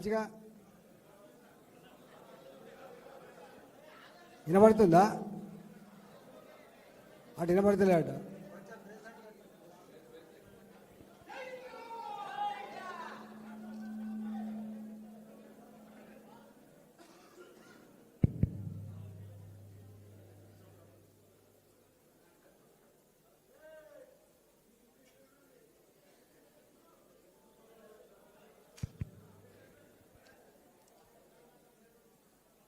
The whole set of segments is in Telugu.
మంచిగా వినబడుతుందా? అటు వినబడుతుందా? అటు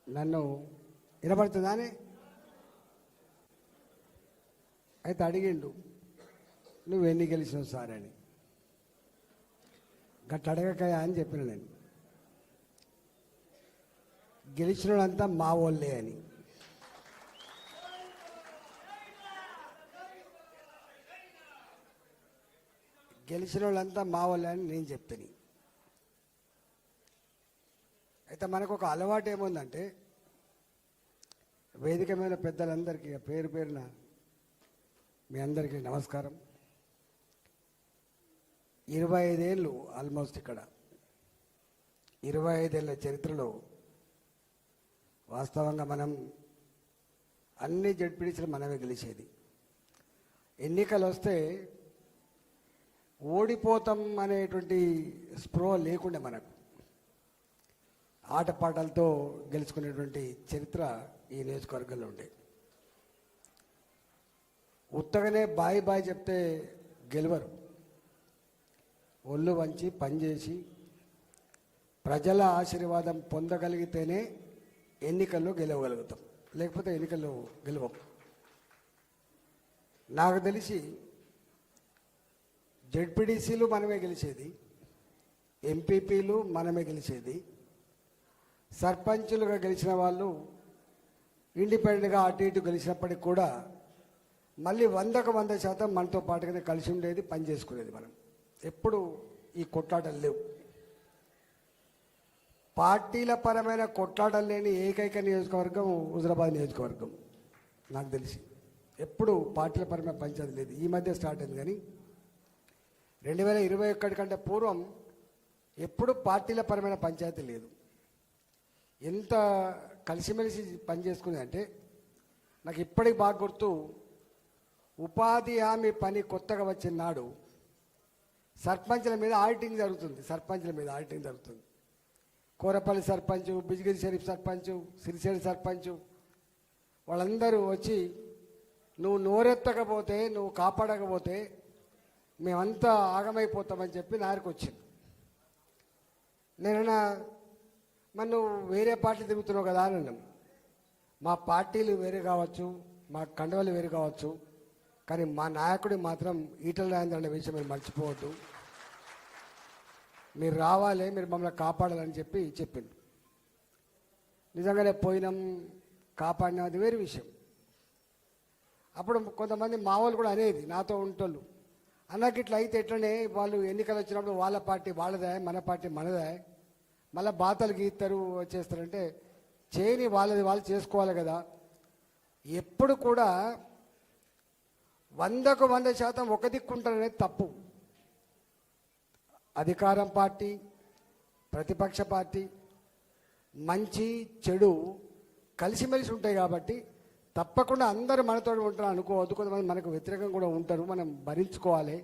నన్ను వినబడుతుందా అని అయితే అడిగిండు, నువ్వు ఎన్ని గెలిచినావు సార్ అని. గట్ట అడగకాయ అని చెప్పిన నేను. గెలిచిన వాళ్ళంతా మా వాళ్ళే అని. గెలిచిన వాళ్ళంతా మా వాళ్ళే అని నేను చెప్తాను. అయితే మనకు ఒక అలవాటు ఏముందంటే, వేదిక మీద పెద్దలందరికీ పేరు పేరున మీ అందరికీ నమస్కారం. 25 ఏళ్ళు ఆల్మోస్ట్ ఇక్కడ 25 ఏళ్ళ చరిత్రలో వాస్తవంగా మనం అన్ని జడ్పీటీసీలు మనమే గెలిచేది. ఎన్నికలు వస్తే ఓడిపోతాం అనేటువంటి స్పృహ లేకుండే మనకు. ఆటపాటలతో గెలుచుకునేటువంటి చరిత్ర ఈ నియోజకవర్గంలో ఉండే. ఉత్తగానే బాయ్ బాయ్ చెప్తే గెలవరు. ఒళ్ళు వంచి పనిచేసి ప్రజల ఆశీర్వాదం పొందగలిగితేనే ఎన్నికల్లో గెలవగలుగుతాం, లేకపోతే ఎన్నికల్లో గెలవం. నాకు తెలిసి జడ్పీటీసీలు మనమే గెలిచేది, ఎంపీపీలు మనమే గెలిచేది, సర్పంచులుగా గెలిచిన వాళ్ళు ఇండిపెండెంట్గా అటు ఇటు గెలిచినప్పటికి కూడా మళ్ళీ 100% మనతో పాటుగానే కలిసి ఉండేది, పని చేసుకునేది. మనం ఎప్పుడు ఈ కొట్లాటలు లేవు. పార్టీల పరమైన కొట్లాటలు లేని ఏకైక నియోజకవర్గం హుజురాబాద్ నియోజకవర్గం నాకు తెలిసి. ఎప్పుడు పార్టీల పరమైన పంచాయతీ లేదు. ఈ మధ్య స్టార్ట్ అయింది, కానీ 2021 కంటే పూర్వం ఎప్పుడు పార్టీల పరమైన పంచాయతీ లేదు. ఎంత కలిసిమెలిసి పనిచేసుకుంది అంటే, నాకు ఇప్పటికి బాగా గుర్తు, ఉపాధి హామీ పని కొత్తగా వచ్చిన నాడు సర్పంచ్ల మీద ఆడిటింగ్ జరుగుతుంది. కోరపల్లి సర్పంచ్, బిజిగిరి షరీఫ్ సర్పంచ్, సిరిసేడి సర్పంచ్ వాళ్ళందరూ వచ్చి, నువ్వు నోరెత్తకపోతే, నువ్వు కాపాడకపోతే మేమంతా ఆగమైపోతామని చెప్పి నాయకు వచ్చింది. నేనన్నా, మరి నువ్వు వేరే పార్టీ తిరుగుతున్నావు కదా అని అన్నాం. మా పార్టీలు వేరే కావచ్చు, మా కండవలు వేరే కావచ్చు, కానీ మా నాయకుడి మాత్రం ఈటల రాజేంద్ర అనే విషయం మీరు మర్చిపోవద్దు. మీరు రావాలి, మీరు మమ్మల్ని కాపాడాలని చెప్పింది. నిజంగానే పోయినాం, కాపాడినాం, అది వేరే విషయం. అప్పుడు కొంతమంది మా వాళ్ళు కూడా అనేది, నాతో ఉంటోళ్ళు, అన్నకి ఇట్లా అయితే ఎట్లనే, వాళ్ళు ఎన్నికలు వచ్చినప్పుడు వాళ్ళ పార్టీ వాళ్ళదే, మన పార్టీ మనదే, మళ్ళీ బాతలు గీస్తారు చేస్తారంటే, చేయని వాళ్ళది వాళ్ళు చేసుకోవాలి కదా. ఎప్పుడు కూడా 100% ఒక దిక్కుంటారనేది తప్పు. అధికారం పార్టీ, ప్రతిపక్ష పార్టీ, మంచి చెడు కలిసిమెలిసి ఉంటాయి కాబట్టి తప్పకుండా అందరూ మనతో ఉంటారు అనుకోవద్దు. కొంతమంది మనకు వ్యతిరేకంగా కూడా ఉంటారు, మనం భరించుకోవాలి,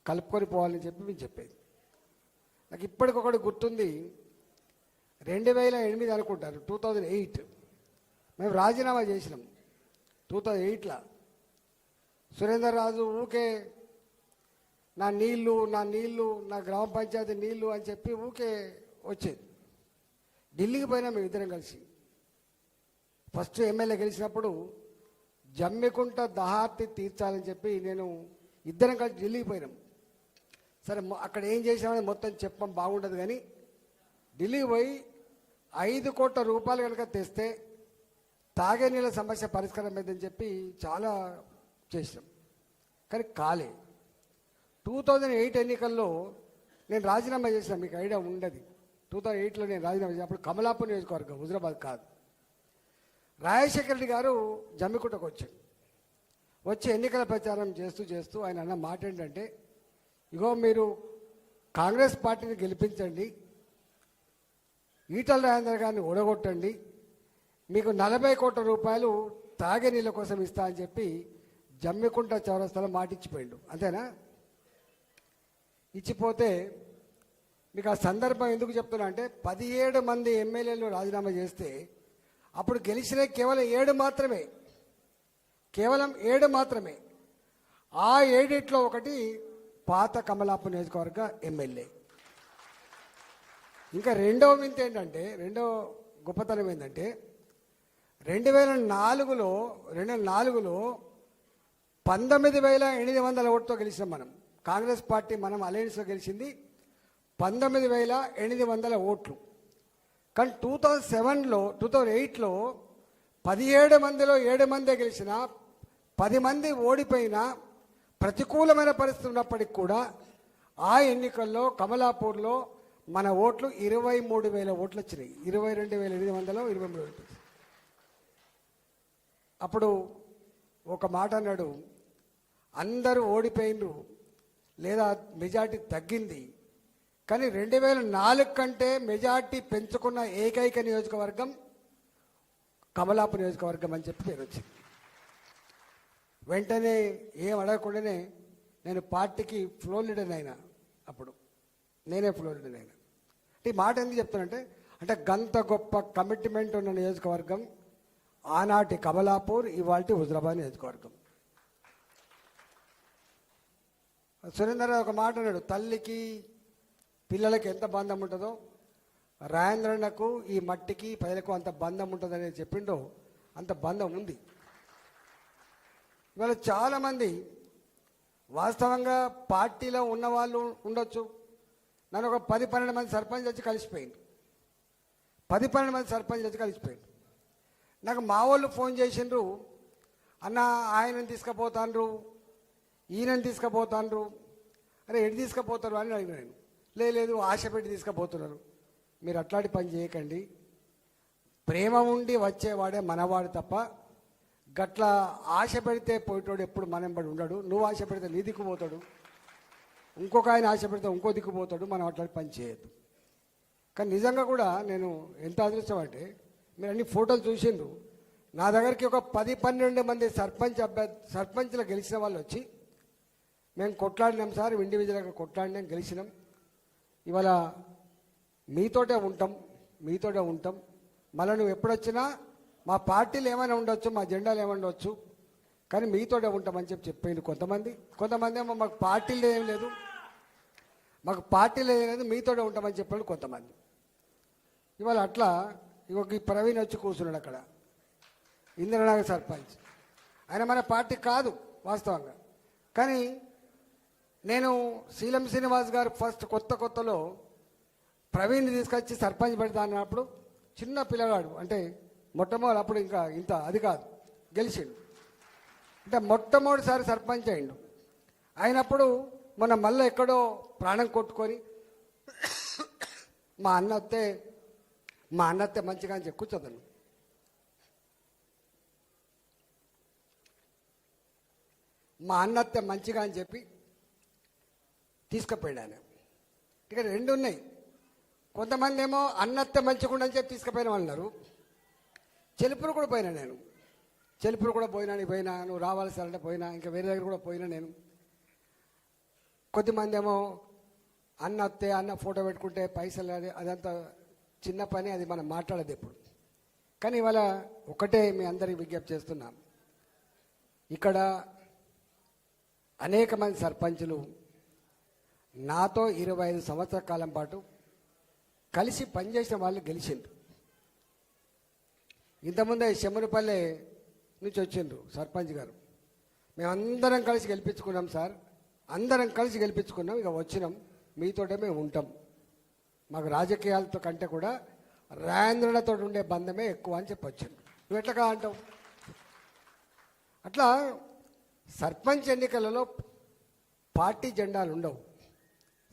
కలుపుకొని పోవాలని చెప్పి మేము చెప్పేది. నాకు ఇప్పటికొకటి గుర్తుంది, 2008 అనుకుంటారు, 2008 మేము రాజీనామా చేసినాం. 2008లో సురేందర్ రాజు ఊకే నా నీళ్లు నా గ్రామ పంచాయతీ నీళ్లు అని చెప్పి ఊకే వచ్చేది. ఢిల్లీకి పోయినా మేము ఇద్దరం కలిసి. ఫస్ట్ ఎమ్మెల్యే గెలిచినప్పుడు జమ్మికుంట దహార్తి తీర్చాలని చెప్పి నేను ఇద్దరం కలిసి ఢిల్లీకి పోయినాం. సరే, అక్కడ ఏం చేసామని మొత్తం చెప్పడం బాగుండదు, కానీ ఢిల్లీకి పోయి 5 కోట్ల రూపాయలు కనుక తెస్తే తాగే నీళ్ళ సమస్య పరిష్కారం అయిందని చెప్పి చాలా చేసినాం, కానీ కాలే. 2008 ఎన్నికల్లో నేను రాజీనామా చేసిన, మీకు ఐడియా ఉండదు. 2008లో నేను రాజీనామా చేసిన, అప్పుడు కమలాపూర్ నియోజకవర్గం, హుజురాబాద్ కాదు. రాజశేఖర రెడ్డి గారు జమ్మికుంటకు వచ్చి ఎన్నికల ప్రచారం చేస్తూ ఆయన అన్న మాట ఏంటంటే, ఇగో మీరు కాంగ్రెస్ పార్టీని గెలిపించండి, ఈటల రాజేందర్ గారిని ఓడగొట్టండి, మీకు 40 కోట్ల రూపాయలు తాగే నీళ్ళ కోసం ఇస్తా అని చెప్పి జమ్మికుంట చౌరస్తాలో మాటిచ్చిపోయిండు. అంతేనా? ఇచ్చిపోతే మీకు ఆ సందర్భం ఎందుకు చెప్తున్నా అంటే 17 మంది ఎమ్మెల్యేలు రాజీనామా చేస్తే అప్పుడు గెలిచిన కేవలం 7 మాత్రమే, కేవలం 7 మాత్రమే. ఆ 7 ఒకటి పాత కమలాపు నియోజకవర్గ ఎమ్మెల్యే. ఇంకా రెండవ వింత ఏంటంటే, రెండో గొప్పతనం ఏంటంటే 2004లో 19,800 ఓట్లతో గెలిచినాం మనం. కాంగ్రెస్ పార్టీ మనం అలయన్స్లో గెలిచింది 19,800 ఓట్లు. కానీ 2008లో 17 మందిలో 7 మందే గెలిచిన, 10 మంది ఓడిపోయినా ప్రతికూలమైన పరిస్థితి ఉన్నప్పటికీ కూడా ఆ ఎన్నికల్లో కమలాపూర్లో మన ఓట్లు 23,000 ఓట్లు వచ్చినాయి. 22,823 ఓట్లు. అప్పుడు ఒక మాట అన్నాడు, అందరూ ఓడిపోయిండ్రు లేదా మెజార్టీ తగ్గింది, కానీ 2004 కంటే మెజార్టీ పెంచుకున్న ఏకైక నియోజకవర్గం కమలాపు నియోజకవర్గం అని చెప్పి పేరు వచ్చింది. వెంటనే ఏం అడగకుండానే నేను పార్టీకి ఫ్లోర్ లీడర్ అయినా. అప్పుడు నేనే ఫ్లోర్ లీడర్ అయినా. అంటే ఈ మాట ఎందుకు చెప్తానంటే, అంటే గంత గొప్ప కమిట్మెంట్ ఉన్న నియోజకవర్గం ఆనాటి కమలాపూర్, ఇవాల్టి హుజరాబాద్ నియోజకవర్గం. సురేందర్ ఒక మాట అన్నాడు, తల్లికి పిల్లలకి ఎంత బంధం ఉంటుందో రాజేంద్రన్నకు ఈ మట్టికి ప్రజలకు అంత బంధం ఉంటుందని చెప్పిండో అంత బంధం ఉంది. ఇవాళ చాలామంది వాస్తవంగా పార్టీలో ఉన్నవాళ్ళు ఉండొచ్చు. నన్ను ఒక 10-12 మంది సర్పంచ్ వచ్చి కలిసిపోయింది. 10-12 మంది సర్పంచ్ వచ్చి కలిసిపోయింది. నాకు మా వాళ్ళు ఫోన్ చేసిండ్రు, అన్న ఆయనని తీసుకుపోతాండ్రు, ఈయనని తీసుకుపోతాండ్రు. అరే ఎటు తీసుకుపోతారు అని అడిగినాను. లేదు ఆశ పెట్టి తీసుకుపోతున్నారు. మీరు అట్లాంటి పని చేయకండి. ప్రేమ ఉండి వచ్చేవాడే మనవాడు తప్ప గట్ల ఆశ పెడితే పోయేటోడు ఎప్పుడు మనం పడి ఉండడు. నువ్వు ఆశ పెడితే నీ దిక్కుపోతాడు, ఇంకొక ఆయన ఆశ పెడితే ఇంకో దిక్కుపోతాడు. మనం అట్లాంటి పని చేయొద్దు. కానీ నిజంగా కూడా నేను ఎంత అదృష్టం అంటే, మీరు అన్ని ఫోటోలు చూసిండ్రు, నా దగ్గరికి ఒక 10-12 మంది సర్పంచ్లు గెలిచిన వాళ్ళు వచ్చి మేము కొట్లాడినాం సార్, ఇండివిజువల్గా కొట్లాడినాం, గెలిచినాం, ఇవాళ మీతోటే ఉంటాం, మళ్ళీ నువ్వు ఎప్పుడొచ్చినా మా పార్టీలు ఏమైనా ఉండొచ్చు, మా జెండాలు ఏమైనా ఉండొచ్చు, కానీ మీతోటే ఉంటామని చెప్పింది కొంతమంది ఏమో మాకు పార్టీలు ఏం లేదు, మీతోటే ఉంటామని చెప్పాడు కొంతమంది. ఇవాళ అట్లా ఈ ప్రవీణ్ వచ్చి కూర్చున్నాడు అక్కడ, ఇంద్రనగర్ సర్పంచ్. ఆయన మన పార్టీ కాదు వాస్తవంగా. కానీ నేను శీలం శ్రీనివాస్ గారు ఫస్ట్ కొత్తలో ప్రవీణ్ని తీసుకొచ్చి సర్పంచ్ పెడతా అన్నప్పుడు చిన్న పిల్లగాడు, అంటే మొట్టమొదటి అప్పుడు ఇంకా ఇంత అది కాదు, గెలిచిండు. అంటే మొట్టమొదటిసారి సర్పంచ్ అయిండు. అయినప్పుడు మొన్న మళ్ళీ ఎక్కడో ప్రాణం కొట్టుకొని మా అన్న వస్తే మంచిగా అని చెప్పి కూర్చోదను. మా అన్నత్తే మంచిగా అని చెప్పి తీసుకుపోయాడు ఆయన. ఇక్కడ 2 ఉన్నాయి. కొంతమంది ఏమో అన్నత్తే మంచిగా అని చెప్పి తీసుకుపోయిన వాళ్ళు ఉన్నారు. చెలుపులు కూడా పోయినా నేను, పోయినా నువ్వు రావాల్సి అంటే పోయినా, ఇంకా వేరే దగ్గర కూడా పోయినా నేను. కొద్దిమంది ఏమో అన్న ఫోటో పెట్టుకుంటే పైసలు, అదంతా చిన్న పని, అది మనం మాట్లాడదు ఎప్పుడు. కానీ ఇవాళ ఒకటే మీ అందరికి విజ్ఞప్తి చేస్తున్నాం, ఇక్కడ అనేక మంది సర్పంచులు నాతో 25 సంవత్సరాల కాలం పాటు కలిసి పనిచేసిన వాళ్ళు గెలిచిండ్రు. ఇంతకుముందే చెమ్మనపల్లె నుంచి వచ్చిండ్రు సర్పంచ్ గారు. మేమందరం కలిసి గెలిపించుకున్నాం సార్, ఇక వచ్చినాం, మీతోటే మేము ఉంటాం, మాకు రాజకీయాలతో కంటే కూడా రాజేంద్రతో ఉండే బంధమే ఎక్కువ అని చెప్పి వచ్చిండు. నువ్వు ఎట్లా అంటావు? అట్లా సర్పంచ్ ఎన్నికలలో పార్టీ జెండాలు ఉండవు,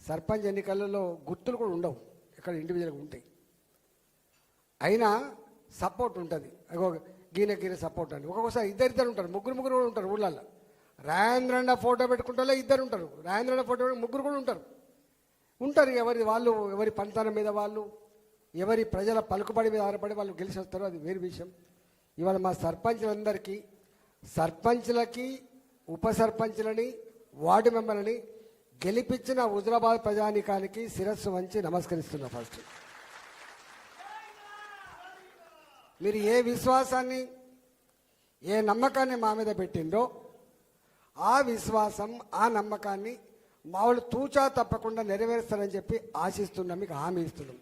సర్పంచ్ ఎన్నికలలో గుర్తులు కూడా ఉండవు, ఇక్కడ ఇండివిజువల్గా ఉంటాయి. అయినా సపోర్ట్ ఉంటుంది. గీన సపోర్ట్ అని ఒక్కొక్కసారి ఇద్దరు ఉంటారు, ముగ్గురు కూడా ఉంటారు ఊళ్ళల్లో. రాజేంద్రన్న ఫోటో పెట్టుకుంటే ఇద్దరు ఉంటారు, రాజేంద్రన్న ఫోటో ముగ్గురు కూడా ఉంటారు. ఎవరి పంతాల మీద వాళ్ళు ఎవరి ప్రజల పలుకుబడి మీద ఆధారపడి వాళ్ళు గెలిచి వస్తారో అది వేరు విషయం. ఇవాళ మా సర్పంచులందరికీ, సర్పంచులకి, ఉప సర్పంచులని, వార్డు మెంబర్లని గెలిపించిన హుజరాబాద్ ప్రజానీకానికి శిరస్సు వంచి నమస్కరిస్తున్నా. ఫస్ట్ మీరు ఏ విశ్వాసాన్ని, ఏ నమ్మకాన్ని మా మీద పెట్టిందో ఆ విశ్వాసం, ఆ నమ్మకాన్ని మా వాళ్ళు తూచా తప్పకుండా నెరవేరుస్తారని చెప్పి ఆశిస్తున్నాం, మీకు హామీ ఇస్తున్నాం.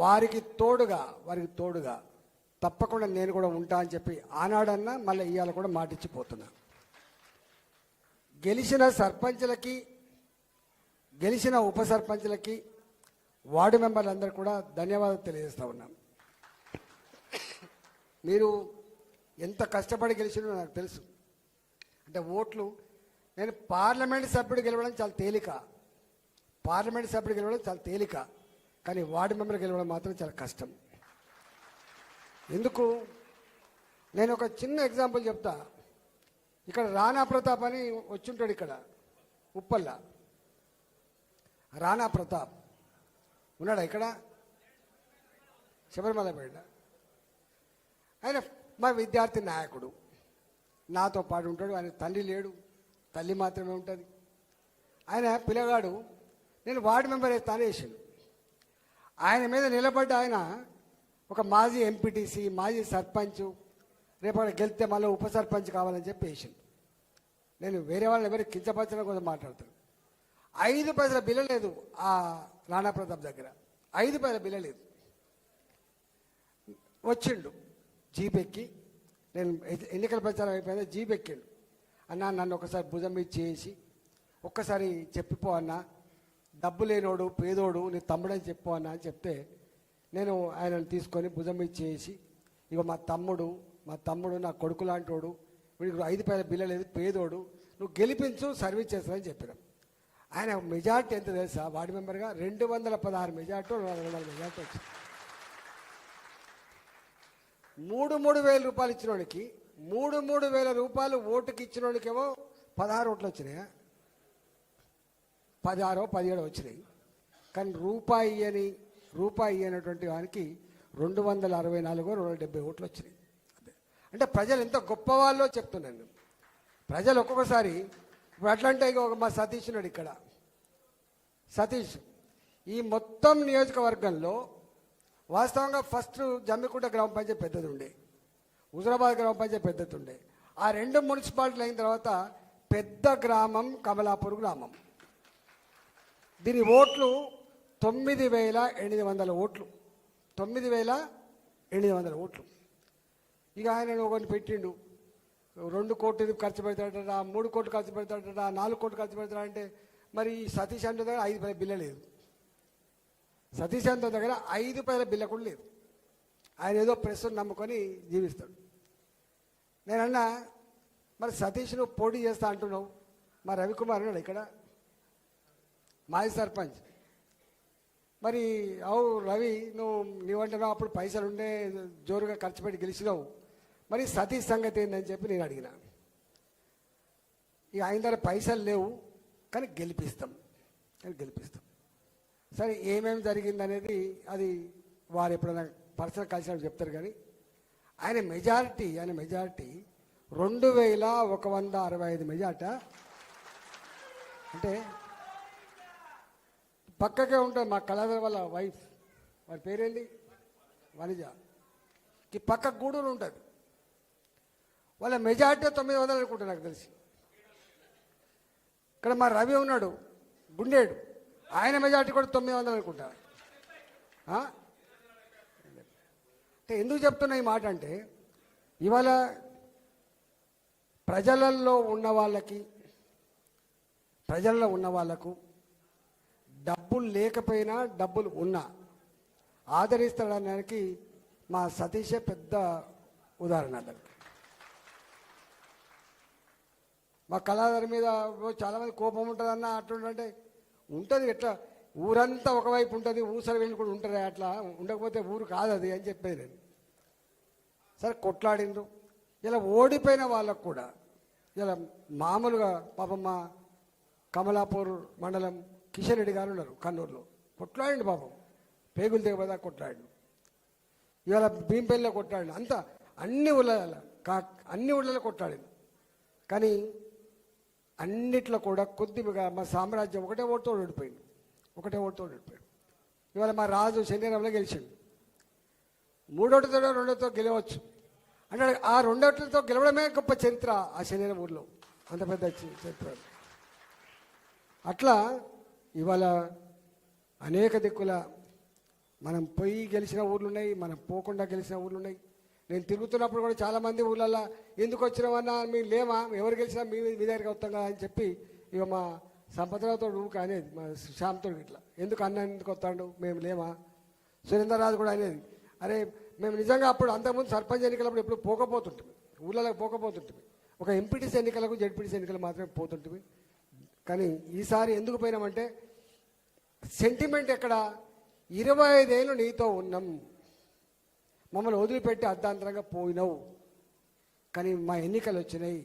వారికి తోడుగా తప్పకుండా నేను కూడా ఉంటా అని చెప్పి ఆనాడన్నా మళ్ళీ ఇవాళ కూడా మాటిచ్చిపోతున్నా. గెలిచిన సర్పంచులకి, గెలిచిన ఉప సర్పంచులకి, వార్డు మెంబర్లందరూ కూడా ధన్యవాదాలు తెలియజేస్తూ ఉన్నాం. మీరు ఎంత కష్టపడి గెలిచినో నాకు తెలుసు. అంటే ఓట్లు, నేను పార్లమెంట్ సభ్యుడు గెలవడం చాలా తేలిక, పార్లమెంట్ సభ్యుడు గెలవడం చాలా తేలిక, కానీ వార్డు మెంబర్ గెలవడం మాత్రం చాలా కష్టం. ఎందుకు? నేను ఒక చిన్న ఎగ్జాంపుల్ చెప్తా. ఇక్కడ రాణా ప్రతాప్ అని వచ్చుంటాడు, ఇక్కడ ఉప్పల్లా రాణా ప్రతాప్ ఉన్నాడా? ఇక్కడ శబరిమలపేట. ఆయన మా విద్యార్థి నాయకుడు, నాతో పాటు ఉంటాడు. ఆయన తండ్రి లేడు, తల్లి మాత్రమే ఉంటుంది. ఆయన పిల్లగాడు నేను వార్డు మెంబర్ వేస్తాను వేసాను. ఆయన మీద నిలబడ్డ ఆయన ఒక మాజీ ఎంపీటీసీ, మాజీ సర్పంచ్, రేపు గెలిస్తే మళ్ళీ ఉప సర్పంచ్ కావాలని చెప్పి వేసాను. నేను వేరే వాళ్ళని ఎవరికి కించపరచడం కోసం మాట్లాడుతాను. 5 పైసల బిల్ల లేదు ఆ రాణా ప్రతాప్ దగ్గర, 5 పైసల బిల్ల లేదు. వచ్చిండు జీప్ ఎక్కి, నేను ఎన్నికల ప్రచారం అయిపోయింది, జీప్ ఎక్కిండు. అన్న నన్ను ఒకసారి భుజం మీద చేసి ఒక్కసారి చెప్పిపో అన్న, డబ్బు లేనోడు పేదోడు నీ తమ్ముడని చెప్పు అన్న అని చెప్తే, నేను ఆయనను తీసుకొని భుజం మీద చేసి, ఇక మా తమ్ముడు నా కొడుకు లాంటోడు, వీడికి 5 పైసల బిల్ల లేదు, పేదోడు, నువ్వు గెలిపించు, సర్వీస్ చేస్తానని చెప్పినాం. ఆయన మెజార్టీ ఎంత తెలుసా? వార్డు మెంబర్గా 216 మెజార్టీ, 200 మెజార్టీ వచ్చింది. 3,000 రూపాయలు ఇచ్చినోడికి, 3,000 రూపాయలు ఓటుకి ఇచ్చినోడికేమో 16 ఓట్లు వచ్చినాయా, 16 17 వచ్చినాయి. కానీ రూపాయి ఇయ్యనటువంటి వానికి 264 270 ఓట్లు వచ్చినాయి. అంటే ప్రజలు ఎంత గొప్పవాళ్ళో చెప్తున్నాను. ప్రజలు ఒక్కొక్కసారి ఇప్పుడు అట్లంటే మా సతీష్ ఉన్నాడు ఇక్కడ. సతీష్ ఈ మొత్తం నియోజకవర్గంలో వాస్తవంగా ఫస్ట్ జమ్మికుంట గ్రామ పంచాయతీ పెద్దది ఉండే, హుజరాబాద్ గ్రామ పంచాయతీ పెద్దది ఉండే. ఆ 2 మున్సిపాలిటీలు అయిన తర్వాత పెద్ద గ్రామం కమలాపూర్ గ్రామం. దీని ఓట్లు 9,800 ఓట్లు, 9,800 ఓట్లు. ఇక ఆయన ఒకరిని పెట్టిండు, 2 కోట్లు ఖర్చు పెడతాడట, 3 కోట్లు ఖర్చు పెడతాడట, 4 కోట్లు ఖర్చు పెడతాడంటే, మరి సతీష్ అంటే దగ్గర 5 పైసల బిల్ల లేదు. సతీష్ అంత దగ్గర 5 పైసల బిల్ల కూడా లేదు. ఆయన ఏదో ప్రెస్ను నమ్ముకొని జీవిస్తాడు. నేనన్నా, మరి సతీష్ నువ్వు పోటీ చేస్తా అంటున్నావు, మరి రవికుమార్ ఉన్నాడు ఇక్కడ మాజీ సర్పంచ్, మరి అవు రవి నీవంటున్నావు అప్పుడు పైసలు ఉండే జోరుగా ఖర్చు పెట్టి గెలిచినావు, మరి సతీష్ సంగతి ఏందని చెప్పి నేను అడిగిన. ఇక ఆయన దగ్గర పైసలు లేవు కానీ గెలిపిస్తాం. సరే ఏమేమి జరిగిందనేది అది వారు ఎప్పుడైనా పర్సనల్ కలిసినప్పుడు చెప్తారు. కానీ ఆయన మెజారిటీ 2,165 మెజార్టీ. అంటే పక్కకే ఉంటుంది మా కళాధర్ వాళ్ళ వైఫ్, వారి పేరేంటి, వనిజకి పక్క గూడూరు ఉంటుంది. వాళ్ళ మెజార్టీ 900 అనుకుంటా నాకు తెలిసి. ఇక్కడ మా రవి ఉన్నాడు గుండేడు, ఆయన మెజార్టీ కూడా 900 అనుకుంటా. అంటే ఎందుకు చెప్తున్నా ఈ మాట అంటే, ఇవాళ ప్రజలలో ఉన్న వాళ్ళకు డబ్బులు లేకపోయినా డబ్బులు ఉన్నా ఆదరిస్తాడనడానికి మా సతీషే పెద్ద ఉదాహరణ. మా కళాధార మీద చాలామంది కోపం ఉంటుందన్న అట్లుంటే ఉంటుంది. ఎట్లా ఊరంతా ఒకవైపు ఉంటుంది, ఊసరి వెళ్ళి కూడా ఉంటుంది, అట్లా ఉండకపోతే ఊరు కాదు అది అని చెప్పేది నేను. సరే కొట్లాడిండ్రు. ఇలా ఓడిపోయిన వాళ్ళకు కూడా ఇలా మామూలుగా పాపం మా కమలాపూర్ మండలం కిషన్ రెడ్డి గారు ఉన్నారు కన్నూరులో, కొట్లాడిండు పాపం. పేగులు దిగబదా కొట్లాడు. ఇవాళ భీంపల్లిలో కొట్లాడు. అంతా అన్ని ఊళ్ళలో కొట్లాడింది. కానీ అన్నిట్లో కూడా కొద్దిగా మా సామ్రాజ్యం ఒకటే ఓటుతో ఓడిపోయింది. ఇవాళ మా రాజు శనిరంలో గెలిచిండు. మూడోటితో రెండోతో గెలవచ్చు అంటే ఆ రెండోటితో గెలవడమే గొప్ప చరిత్ర ఆ శనిరం ఊర్లో, అంత పెద్ద చరిత్ర. అట్లా ఇవాళ అనేక దిక్కుల మనం పోయి గెలిచిన ఊర్లు ఉన్నాయి, మనం పోకుండా గెలిచిన ఊర్లు ఉన్నాయి. నేను తిరుగుతున్నప్పుడు కూడా చాలామంది ఊళ్ళల్లో ఎందుకు వచ్చినామన్నా మీరు లేమా, ఎవరు గెలిచినా మీ దగ్గరికి వస్తాం కదా అని చెప్పి ఇక మా సంపదరావుతో ఊక అనేది, మా శ్యామ్తో ఇట్లా ఎందుకు ఎందుకు వస్తాడు మేము లేమా. సురేందర్రాజు కూడా అనేది, అరే మేము నిజంగా అప్పుడు అంతకుముందు సర్పంచ్ ఎన్నికలప్పుడు ఎప్పుడు పోకపోతుంటుంది, ఊళ్ళలోకి పోకపోతుంటుంది. ఒక ఎంపీటీసీ ఎన్నికలకు జడ్పీటీసీ ఎన్నికలు మాత్రమే పోతుంటుంది. కానీ ఈసారి ఎందుకు పోయినామంటే సెంటిమెంట్ ఎక్కడ, 25 ఏళ్ళు నీతో ఉన్నాం, మమ్మల్ని వదిలిపెట్టి అర్ధాంతరంగా పోయినావు. కానీ మా ఎన్నికలు వచ్చినాయి,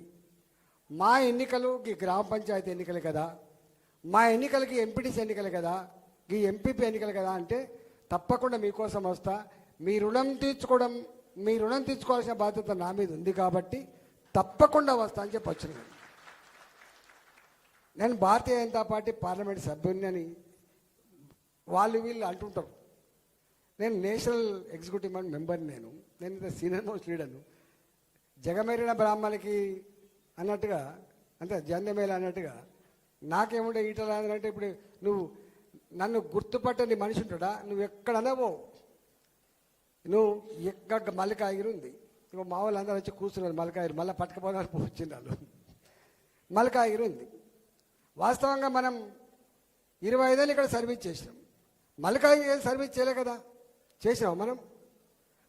మా ఎన్నికలు ఈ గ్రామ పంచాయతీ ఎన్నికలు కదా, మా ఎన్నికలకి ఎంపీటీసీ ఎన్నికలు కదా, ఈ ఎంపీపీ ఎన్నికలు కదా అంటే తప్పకుండా మీకోసం వస్తా. మీ రుణం తీర్చుకోవాల్సిన బాధ్యత నా మీద ఉంది కాబట్టి తప్పకుండా వస్తా అని చెప్పి వచ్చినాను. నేను భారతీయ జనతా పార్టీ పార్లమెంట్ సభ్యుని అని వాళ్ళు వీళ్ళు అంటుంటారు. నేను నేషనల్ ఎగ్జిక్యూటివ్ మెంబర్ని. నేను సీనియర్ మోస్ట్ లీడర్ను. జగమెరిన బ్రాహ్మణికి అన్నట్టుగా, అంటే జందమేళ అన్నట్టుగా నాకేముంటే ఈటల అంటే ఇప్పుడు నువ్వు నన్ను గుర్తుపట్టని మనిషి ఉంటాడా, నువ్వు ఎక్కడనవో, నువ్వు ఎక్క మల్లికాయగిరి ఉంది, ఇక మా వాళ్ళు అందరూ వచ్చి కూర్చున్నారు మల్లికాయగిరి, మళ్ళీ పట్టుకపోదానికి వచ్చింది వాళ్ళు. మల్లికాయగిరి ఉంది. వాస్తవంగా మనం 25 ఏళ్ళు ఇక్కడ సర్వీస్ చేసినాం. మల్లికాయగిరి సర్వీస్ చేయలే కదా, చేసినామా మనం?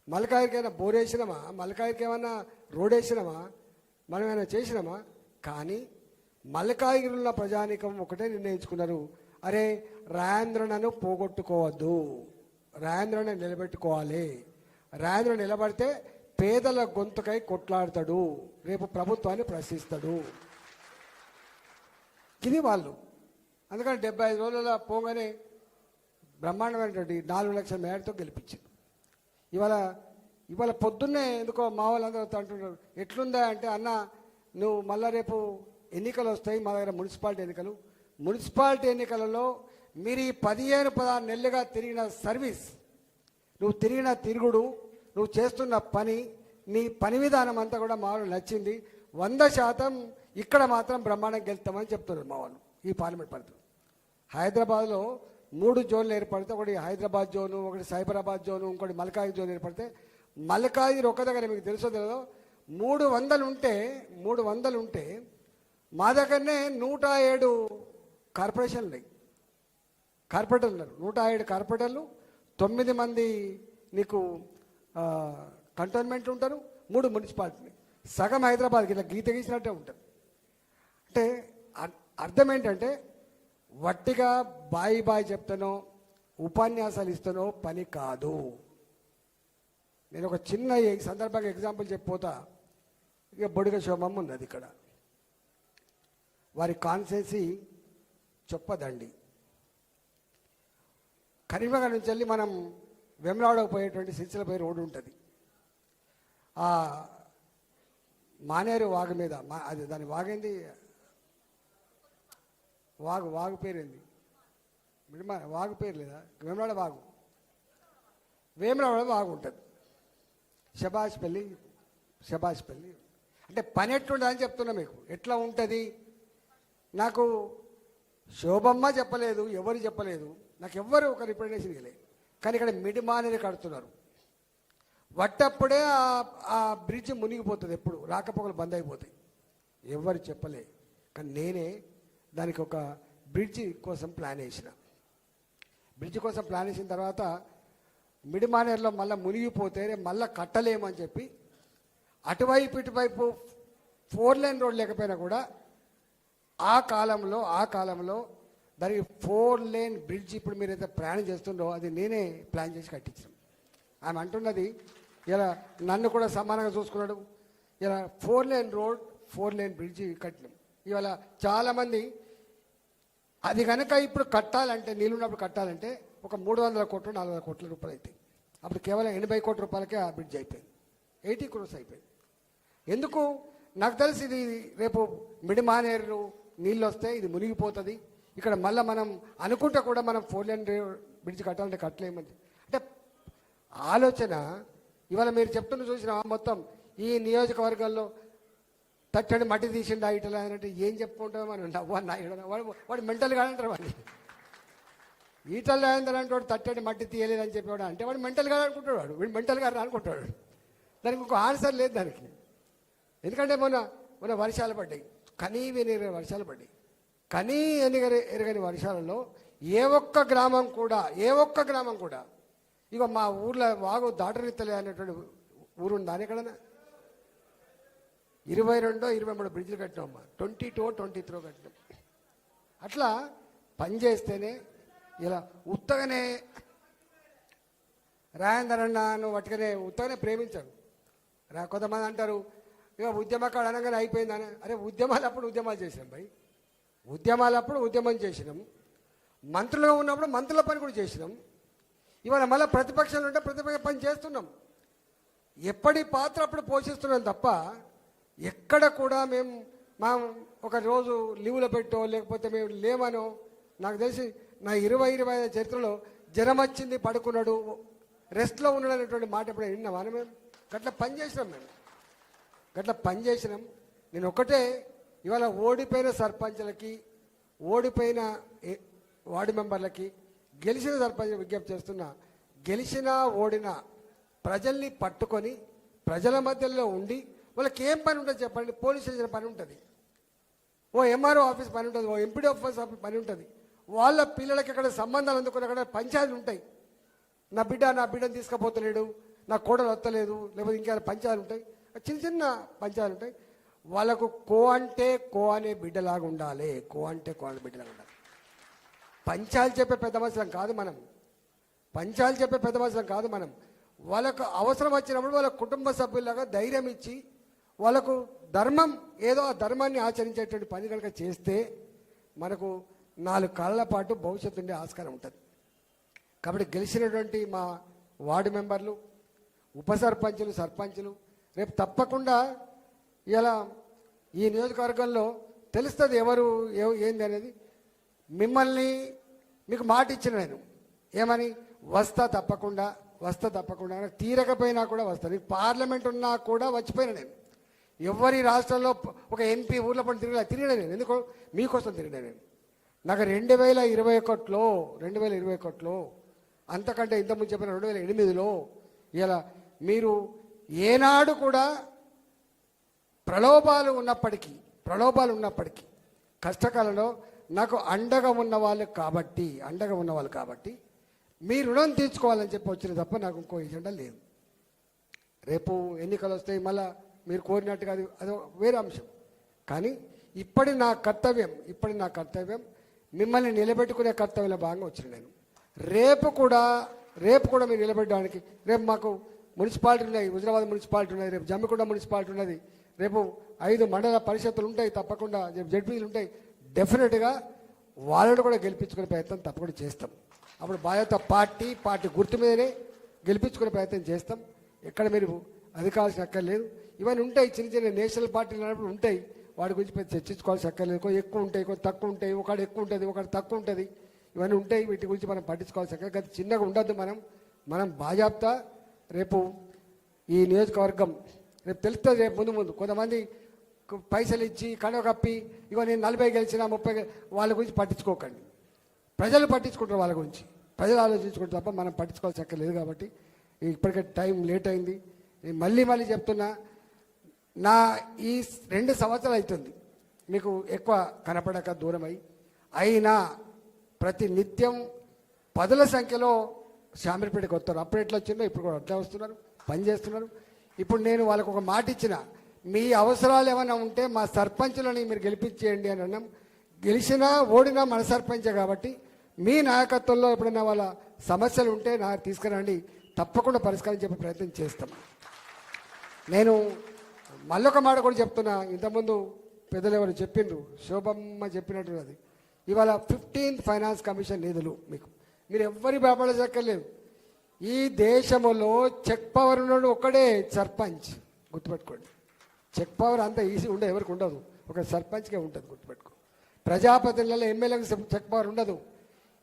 మల్లికాయగిరికి ఏమైనా బోర్ వేసినామా, మల్లికాయగిరికి ఏమన్నా రోడ్ వేసినామా, మనం ఏమైనా చేసినామా? కానీ మల్లికాయగిరిలో ప్రజానీకం ఒకటే నిర్ణయించుకున్నారు, అరే రాజేంద్రనను పోగొట్టుకోవద్దు, రాజేంద్రను నిలబెట్టుకోవాలి, రాజేంద్ర నిలబడితే పేదల గొంతుకై కొట్లాడతాడు, రేపు ప్రభుత్వాన్ని ప్రశ్నిస్తాడు. ఇది వాళ్ళు. అందుకని 75 రోజుల పోగానే బ్రహ్మాండమైనటువంటి 4 లక్షల మేడతో గెలిపించారు. ఇవాళ పొద్దున్నే ఎందుకో మా వాళ్ళందరూ అంటున్నారు, ఎట్లుందా అంటే అన్న నువ్వు మళ్ళీ రేపు ఎన్నికలు వస్తాయి మా దగ్గర, మున్సిపాలిటీ ఎన్నికలలో మీరు ఈ 15-16 నెలలుగా తిరిగిన సర్వీస్, నువ్వు తిరిగిన తిరుగుడు, నువ్వు చేస్తున్న పని, నీ పని విధానం అంతా కూడా మా వాళ్ళు నచ్చింది. 100% ఇక్కడ మాత్రం బ్రహ్మాండంగా గెలుస్తామని చెప్తున్నారు మా వాళ్ళు. ఈ పార్లమెంట్ పరిధిలో హైదరాబాద్లో 3 జోన్లు ఏర్పడితే, ఒకటి హైదరాబాద్ జోను, ఒకటి సైబరాబాద్ జోను, ఇంకోటి మల్కాయి జోన్ ఏర్పడితే, మల్కాయి ఒక దగ్గర మీకు తెలుసో తెలియదో 300 ఉంటే మా దగ్గరనే 107 కార్పొరేషన్లు ఉన్నాయి, కార్పొరేటర్లు ఉన్నారు. 107 కార్పొరేటర్లు, 9 మంది నీకు కంటోన్మెంట్ ఉంటారు, 3 మున్సిపాలిటీ, సగం హైదరాబాద్కి ఇలా గీత గీసినట్టే ఉంటారు. అంటే అర్థం ఏంటంటే వట్టిగా బాయి చెప్తానో ఉపన్యాసాలు ఇస్తానో పని కాదు. నేను ఒక చిన్న సందర్భంగా ఎగ్జాంపుల్ చెప్పిపోతా. ఇక బొడిగ శోభమ్మ ఉన్నది ఇక్కడ, వారి కాన్స్టిట్యున్సీ చొప్పదండి. కరీంనగర్ నుంచి వెళ్ళి మనం వెమ్లవాడకు పోయేటువంటి సిరిసిల్లపై రోడ్డు ఉంటుంది. ఆ మానేరు వాగు మీద, అది దాని వాగేంది, వాగు పేరేంది, వాగు పేరు లేదా, వేములవాడ వాగు ఉంటుంది. శబాష్పల్లి అంటే పని ఎట్లుంటుందని చెప్తున్నా మీకు. ఎట్లా ఉంటుంది నాకు శోభమ్మ చెప్పలేదు, ఎవరు చెప్పలేదు, నాకు ఎవ్వరు ఒక రిప్రజెంటేషన్ ఇవ్వలేదు. కానీ ఇక్కడ మిడిమానేది కడుతున్నారు. వట్టప్పుడే ఆ బ్రిడ్జ్ మునిగిపోతుంది, ఎప్పుడు రాకపోకలు బంద్ అయిపోతాయి, ఎవరు చెప్పలే. కానీ నేనే దానికి ఒక బ్రిడ్జి కోసం ప్లాన్ వేసిన. బ్రిడ్జి కోసం ప్లాన్ వేసిన తర్వాత మిడిమానేరులో మళ్ళీ మునిగిపోతే మళ్ళీ కట్టలేమని చెప్పి అటువైపు ఇటువైపు 4 లేన్ రోడ్ లేకపోయినా కూడా ఆ కాలంలో దానికి 4 లేన్ బ్రిడ్జ్ ఇప్పుడు మీరైతే ప్రయాణం చేస్తుండో అది నేనే ప్లాన్ చేసి కట్టించాను. ఆమె అంటున్నది ఇలా నన్ను కూడా సమానంగా చూసుకున్నాడు. ఇలా 4 లేన్ రోడ్ 4 లేన్ బ్రిడ్జి కట్టినాం. ఇవాళ చాలామంది అది కనుక ఇప్పుడు కట్టాలంటే, నీళ్ళున్నప్పుడు కట్టాలంటే ఒక 300 కోట్లు 400 కోట్ల రూపాయలు అవుతాయి. అప్పుడు కేవలం 80 కోట్ల రూపాయలకే ఆ బ్రిడ్జ్ అయిపోయింది. 80 crores అయిపోయింది. ఎందుకు నాకు తెలిసి ఇది రేపు మిడిమానేరు నీళ్ళు వస్తే ఇది మునిగిపోతుంది. ఇక్కడ మళ్ళీ మనం అనుకుంటే కూడా మనం 4 lane బ్రిడ్జ్ కట్టాలంటే కట్టలేమని అంటే ఆలోచన. ఇవాళ మీరు చెప్తున్న చూసిన మొత్తం ఈ నియోజకవర్గాల్లో తట్టడి మట్టి తీసిండు ఇట్లా అంటే ఏం చెప్పుకుంటామో మనం వాడు మెంటల్ కాదంటారు. వాడిని ఈటల్ రాజేందర్ అంటే వాడు తట్టడి మట్టి తీయలేదని చెప్పేవాడు అంటే వాడు మెంటల్ కాదు అనుకుంటాడు. వీడు మెంటల్ గారు అనుకుంటాడు. దానికి ఇంకో ఆన్సర్ లేదు దానికి. ఎందుకంటే మొన్న వర్షాలు పడ్డాయి, కనీ ఎరగని వర్షాలు పడ్డాయి. కనీ ఎరగని వర్షాలలో ఏ ఒక్క గ్రామం కూడా ఇక మా ఊర్లో వాగు దాటనిత్తలే అనేటువంటి ఊరు దాని ఎక్కడన్నా 22-23 బ్రిడ్జ్లు కట్టినామమ్మా. 22-23 కట్టినాం. అట్లా పనిచేస్తేనే ఇలా ఉత్తగానే రాజేందర్ అన్న నువ్వు వాటికనే ఉత్తగానే ప్రేమించాడు. కొంతమంది అంటారు ఇక ఉద్యమకాడు అనగానే అయిపోయిందని. అరే ఉద్యమాలు చేసినాం భయ్. ఉద్యమాలప్పుడు ఉద్యమం చేసినాం. మంత్రులుగా ఉన్నప్పుడు మంత్రుల పని కూడా చేసినాం. ఇవాళ మళ్ళీ ప్రతిపక్షాలు ఉంటే ప్రతిపక్ష పని చేస్తున్నాం. ఎప్పటి పాత్ర అప్పుడు పోషిస్తున్నాం తప్ప ఎక్కడ కూడా మా ఒక రోజు లీవులో పెట్టో లేకపోతే మేము లేమనో. నాకు తెలిసి నా 25 చరిత్రలో జ్వరం వచ్చింది పడుకున్నాడు రెస్ట్లో ఉన్నాడు అనేటువంటి మాట ఎప్పుడు విన్నామా? మేము గట్లా పని చేసినాం. నేను ఒకటే ఇవాళ ఓడిపోయిన సర్పంచ్లకి, ఓడిపోయిన వార్డు మెంబర్లకి, గెలిచిన సర్పంచ్ విజ్ఞప్తి చేస్తున్నా. గెలిచినా ఓడినా ప్రజల్ని పట్టుకొని ప్రజల మధ్యలో ఉండి వాళ్ళకి ఏం పని ఉంటుంది చెప్పండి? పోలీస్ స్టేషన్ పని ఉంటుంది, ఓ ఎంఆర్ఓ ఆఫీస్ పని ఉంటుంది, ఓ ఎంపీడీ ఆఫీస్ పని ఉంటుంది. వాళ్ళ పిల్లలకి అక్కడ సంబంధాలు అందుకుని అక్కడ పంచాయతీలు ఉంటాయి. నా బిడ్డను తీసుకుపోతలేడు, నా కోడలు వస్తలేదు, లేకపోతే ఇంకా పంచాయతీలు ఉంటాయి, చిన్న పంచాయతీలు ఉంటాయి. వాళ్ళకు కో అనే బిడ్డలాగా ఉండాలి. బిడ్డలాగా ఉండాలి. పంచాయతీలు చెప్పే పెద్ద మనుషులం కాదు మనం. వాళ్ళకు అవసరం వచ్చినప్పుడు వాళ్ళ కుటుంబ సభ్యులాగా ధైర్యం ఇచ్చి వాళ్ళకు ధర్మం ఏదో ఆ ధర్మాన్ని ఆచరించేటువంటి పని కనుక చేస్తే మనకు 4 కాళ్ళ పాటు భవిష్యత్తు ఉండే ఆస్కారం ఉంటుంది. కాబట్టి గెలిచినటువంటి మా వార్డు మెంబర్లు, ఉప సర్పంచులు, సర్పంచులు రేపు తప్పకుండా ఇలా ఈ నియోజకవర్గంలో తెలుస్తుంది ఎవరు ఏంది అనేది. మీకు మాట ఇచ్చిన నేను ఏమని వస్తా తప్పకుండా తీరకపోయినా కూడా వస్తాను. పార్లమెంట్ ఉన్నా కూడా వచ్చిపోయినా నేను. ఎవరి రాష్ట్రంలో ఒక ఎంపీ ఊర్లో పడి తిరిగినా నేను. ఎందుకు? మీకోసం తిరిగినా నేను. నాకు 2021లో అంతకంటే ఇంతకుముందు చెప్పిన 2008లో ఇలా మీరు ఏనాడు కూడా ప్రలోభాలు ఉన్నప్పటికీ కష్టకాలంలో నాకు అండగా ఉన్న వాళ్ళు కాబట్టి మీ రుణం తీర్చుకోవాలని చెప్పి వచ్చిన తప్ప నాకు ఇంకో ఎజెండా లేదు. రేపు ఎన్నికలు వస్తాయి, మళ్ళా మీరు కోరినట్టుగా అది వేరే అంశం. కానీ ఇప్పటి నా కర్తవ్యం మిమ్మల్ని నిలబెట్టుకునే కర్తవ్యంలో భాగంగా వచ్చిన నేను. రేపు కూడా మీరు నిలబెట్టడానికి రేపు మాకు మున్సిపాలిటీ ఉన్నాయి, హుజరాబాద్ మున్సిపాలిటీ ఉన్నది, రేపు జమ్మికుంట మున్సిపాలిటీ ఉన్నది, రేపు 5 మండల పరిషత్తులు ఉంటాయి, తప్పకుండా రేపు జడ్పీలు ఉంటాయి. డెఫినెట్గా వాళ్ళని కూడా గెలిపించుకునే ప్రయత్నం తప్పకుండా చేస్తాం. అప్పుడు బాధ్యత పార్టీ గుర్తు మీదనే గెలిపించుకునే ప్రయత్నం చేస్తాం. ఎక్కడ మీరు అధికారాల్సిన అక్కర్లేదు. ఇవన్నీ ఉంటాయి, చిన్న నేషనల్ పార్టీలు అన్నప్పుడు ఉంటాయి. వాడి గురించి పెద్ద చర్చించుకోవాల్సిన అక్కర్లేదు. ఎక్కువ ఉంటాయి, కొన్ని తక్కువ ఉంటాయి, ఒకటి ఎక్కువ ఉంటుంది, ఒకటి తక్కువ ఉంటుంది. ఇవన్నీ ఉంటాయి. వీటి గురించి మనం పట్టించుకోవాల్సిన అక్కర్లేదు. చిన్నగా ఉండద్దు. మనం బాజాప్తా రేపు ఈ నియోజకవర్గం రేపు తెలుస్తుంది. రేపు ముందు కొంతమంది పైసలు ఇచ్చి కండవ కప్పి ఇగో నేను 40 గెలిచినా 30 వాళ్ళ గురించి పట్టించుకోకండి. ప్రజలు పట్టించుకుంటారు, వాళ్ళ గురించి ప్రజలు ఆలోచించుకుంటారు తప్ప మనం పట్టించుకోవాల్సి అక్కర్లేదు. కాబట్టి ఇప్పటికే టైం లేట్ అయింది. నేను మళ్ళీ చెప్తున్నా, నా ఈ 2 సంవత్సరాలు అవుతుంది మీకు ఎక్కువ కనపడక దూరమై. అయినా ప్రతి నిత్యం 10ల సంఖ్యలో శామీర్పేటకి వస్తారు. అప్పుడు ఎట్లా వచ్చిందో ఇప్పుడు కూడా అట్లా వస్తున్నారు, పనిచేస్తున్నారు. ఇప్పుడు నేను వాళ్ళకు ఒక మాట ఇచ్చిన, మీ అవసరాలు ఏమైనా ఉంటే మా సర్పంచులని మీరు గెలిపించేయండి అని అన్నాం. గెలిచినా ఓడినా మన సర్పంచే కాబట్టి మీ నాయకత్వంలో ఎప్పుడైనా వాళ్ళ సమస్యలు ఉంటే నాకు తీసుకురండి, తప్పకుండా పరిష్కారం చెప్పే ప్రయత్నం చేస్తాం. నేను మళ్ళొక మాట కూడా చెప్తున్నా. ఇంతకుముందు పెద్దలు ఎవరు చెప్పిండ్రు, శోభమ్మ చెప్పినట్టు అది ఇవాళ 15th ఫైనాన్స్ కమిషన్ నిధులు మీకు మీరు ఎవ్వరి భయపడచక్కర్లేదు. ఈ దేశంలో చెక్ పవర్ ఉన్నాడు ఒక్కడే సర్పంచ్, గుర్తుపెట్టుకోండి. చెక్ పవర్ అంత ఈజీ ఉండదు, ఎవరికి ఉండదు, ఒక సర్పంచ్కే ఉంటుంది, గుర్తుపెట్టుకో. ప్రజాప్రతినిధులలో ఎమ్మెల్యేలకు చెక్ పవర్ ఉండదు,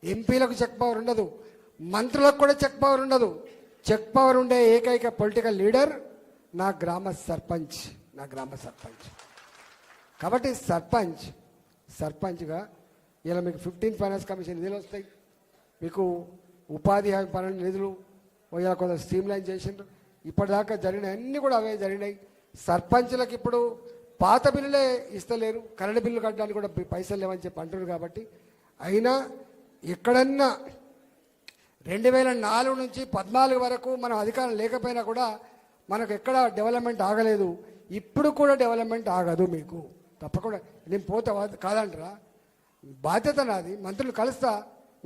ఎంపీలకు చెక్ పవర్ ఉండదు, మంత్రులకు కూడా చెక్ పవర్ ఉండదు. చెక్ పవర్ ఉండే ఏకైక పొలిటికల్ లీడర్ నా గ్రామ సర్పంచ్, నా గ్రామ సర్పంచ్. కాబట్టి సర్పంచ్గా ఇలా మీకు 15 ఫైనాన్స్ కమిషన్ నిధులు వస్తాయి, మీకు ఉపాధి హామీ పనుల నిధులు ఇలా కొంత స్ట్రీమ్ లైన్ చేసిండ్రు. ఇప్పటిదాకా జరిగిన అన్నీ కూడా అవే జరిగినాయి. సర్పంచ్లకు ఇప్పుడు పాత బిల్లులే ఇస్తలేరు, కరెంటు బిల్లు కట్టడానికి కూడా పైసలు లేవని చెప్పి అంటున్నారు. కాబట్టి అయినా ఎక్కడన్నా 2004 నుంచి 14 వరకు మనం అధికారం లేకపోయినా కూడా మనకు ఎక్కడ డెవలప్మెంట్ ఆగలేదు. ఇప్పుడు కూడా డెవలప్మెంట్ ఆగదు మీకు తప్పకుండా. నేను పోతా కాదంటారా, బాధ్యత నాది. మంత్రులు కలుస్తా,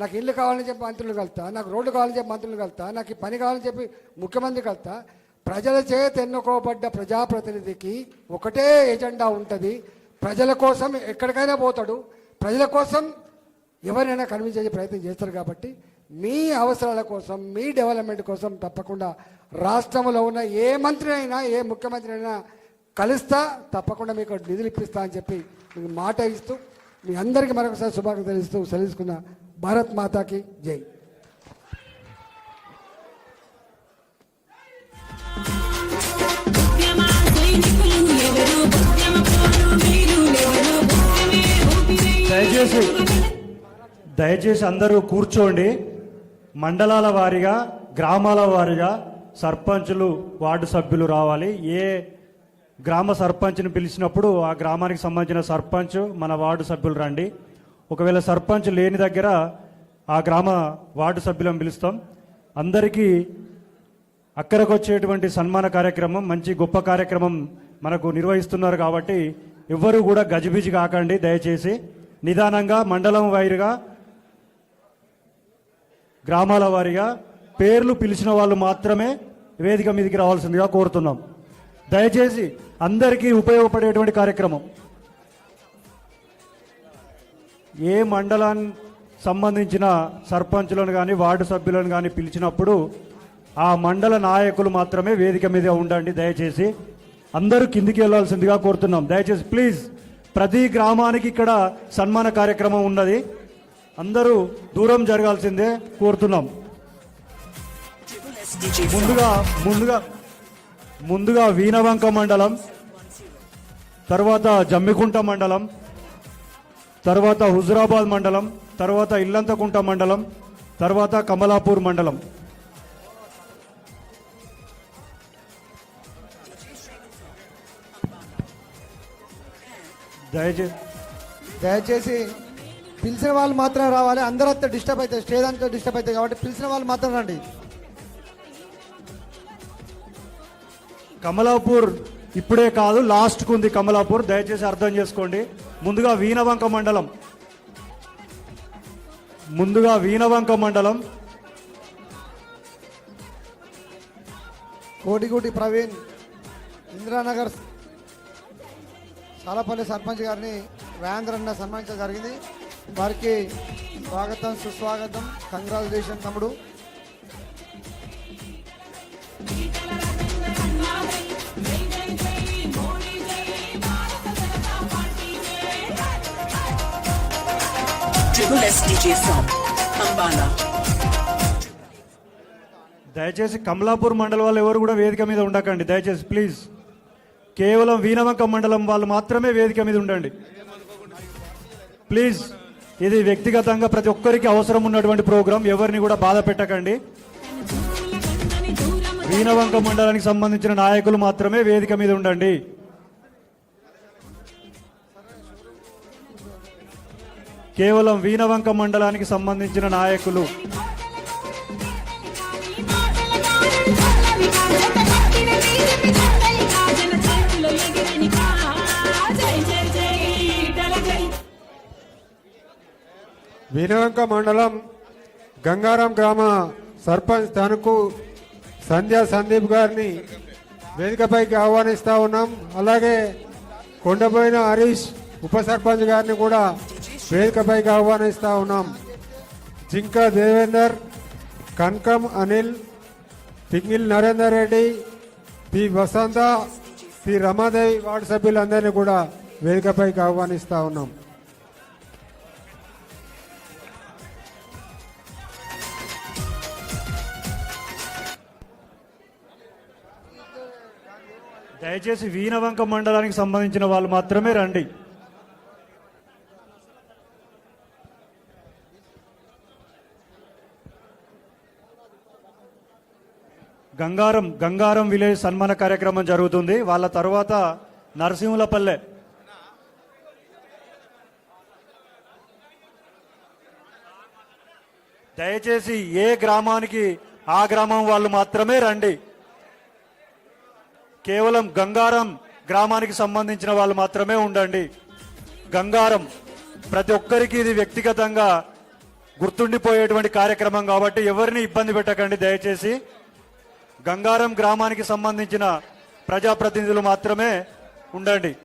నాకు ఇల్లు కావాలని చెప్పి మంత్రులు కలుస్తా, నాకు రోడ్డు కావాలని చెప్పి మంత్రులు కలుస్తా, నాకు ఈ పని కావాలని చెప్పి ముఖ్యమంత్రి కలుస్తా. ప్రజల చేత ఎన్నుకోబడ్డ ప్రజాప్రతినిధికి ఒకటే ఎజెండా ఉంటుంది, ప్రజల కోసం ఎక్కడికైనా పోతాడు, ప్రజల కోసం ఎవరైనా కన్విన్స్ చేసే ప్రయత్నం చేస్తారు. కాబట్టి మీ అవసరాల కోసం, మీ డెవలప్మెంట్ కోసం తప్పకుండా రాష్ట్రంలో ఉన్న ఏ మంత్రి అయినా, ఏ ముఖ్యమంత్రి అయినా కలుస్తా, తప్పకుండా మీకు నిధులు ఇప్పిస్తా అని చెప్పి మీకు మాట ఇస్తూ మీ అందరికీ మరొకసారి శుభాకాంక్షలు ఇస్తూ సెలవుకున్న. భారత్ మాతాకి జై. దయచేసి అందరూ కూర్చోండి. మండలాల వారీగా, గ్రామాల వారీగా సర్పంచులు, వార్డు సభ్యులు రావాలి. ఏ గ్రామ సర్పంచ్ని పిలిచినప్పుడు ఆ గ్రామానికి సంబంధించిన సర్పంచ్, మన వార్డు సభ్యులు రండి. ఒకవేళ సర్పంచ్ లేని దగ్గర ఆ గ్రామ వార్డు సభ్యులను పిలుస్తాం. అందరికీ అక్కరకు వచ్చేటువంటి సన్మాన కార్యక్రమం, మంచి గొప్ప కార్యక్రమం మనకు నిర్వహిస్తున్నారు. కాబట్టి ఎవ్వరూ కూడా గజిబిజి కాకండి. దయచేసి నిదానంగా మండలం వారీగా, గ్రామాల వారీగా పేర్లు పిలిచిన వాళ్ళు మాత్రమే వేదిక మీదకి రావాల్సిందిగా కోరుతున్నాం. దయచేసి అందరికీ ఉపయోగపడేటువంటి కార్యక్రమం. ఏ మండలానికి సంబంధించిన సర్పంచులను కానీ, వార్డు సభ్యులను కానీ పిలిచినప్పుడు ఆ మండల నాయకులు మాత్రమే వేదిక మీద ఉండండి. దయచేసి అందరూ కిందికి వెళ్ళాల్సిందిగా కోరుతున్నాం. దయచేసి ప్లీజ్, ప్రతి గ్రామానికి ఇక్కడ సన్మాన కార్యక్రమం ఉన్నది, అందరూ దూరం జరగాల్సిందే కోరుతున్నాం. ముందుగా వీణవంక మండలం, తర్వాత జమ్మికుంట మండలం, తర్వాత హుజురాబాద్ మండలం, తర్వాత ఇల్లంతకుంట మండలం, తర్వాత కమలాపూర్ మండలం. దయచేసి పిలిచిన వాళ్ళు మాత్రం రావాలి. అందరూ అంతా డిస్టర్బ్ అవుతాయి, స్టేజ్ అంతా డిస్టర్బ్ అవుతాయి. కాబట్టి పిలిచిన వాళ్ళు మాత్రం రండి. కమలాపూర్ ఇప్పుడే కాదు, లాస్ట్కు ఉంది కమలాపూర్. దయచేసి అర్థం చేసుకోండి. ముందుగా వీణవంక మండలం, కోటిగూటి ప్రవీణ్ ఇందిరానగర్ సాలపల్లి సర్పంచ్ గారిని వేంద్రన్న సన్మానించడం జరిగింది. వారికి స్వాగతం, సుస్వాగతం, కంగ్రాచులేషన్ తమ్ముడు. దయచేసి కమలాపూర్ మండలం వాళ్ళు ఎవరు కూడా వేదిక మీద ఉండకండి. దయచేసి ప్లీజ్, కేవలం వీణవంక మండలం వాళ్ళు మాత్రమే వేదిక మీద ఉండండి ప్లీజ్. ఇది వ్యక్తిగతంగా ప్రతి ఒక్కరికి అవసరం ఉన్నటువంటి ప్రోగ్రాం, ఎవరిని కూడా బాధ పెట్టకండి. వీణవంక మండలానికి సంబంధించిన నాయకులు మాత్రమే వేదిక మీద ఉండండి. కేవలం వీణవంక మండలానికి సంబంధించిన నాయకులు. వీణవంక మండలం గంగారాం గ్రామ సర్పంచ్ తనకు సంధ్యా సందీప్ గారిని వేదికపైకి ఆహ్వానిస్తూ ఉన్నాం. అలాగే కొండపోయిన హరీష్ ఉప సర్పంచ్ గారిని కూడా వేదికపైకి ఆహ్వానిస్తూ ఉన్నాం. జింకా దేవేందర్, కనకం అనిల్, పింగిల్ నరేందర్ రెడ్డి, పి వసంత, పి రమాదేవి వార్డు సభ్యులందరినీ కూడా వేదికపైకి ఆహ్వానిస్తా ఉన్నాం. దయచేసి వీణవంక మండలానికి సంబంధించిన వాళ్ళు మాత్రమే రండి. గంగారం విలేజ్ సన్మాన కార్యక్రమం జరుగుతుంది. వాళ్ళ తర్వాత నరసింహులపల్లె. దయచేసి ఏ గ్రామానికి ఆ గ్రామం వాళ్ళు మాత్రమే రండి. కేవలం గంగారం గ్రామానికి సంబంధించిన వాళ్ళు మాత్రమే ఉండండి. గంగారం ప్రతి ఒక్కరికి ఇది వ్యక్తిగతంగా గుర్తుండిపోయేటువంటి కార్యక్రమం కాబట్టి ఎవరిని ఇబ్బంది పెట్టకండి. దయచేసి గంగారం గ్రామానికి సంబంధించిన ప్రజాప్రతినిధులు మాత్రమే ఉండండి.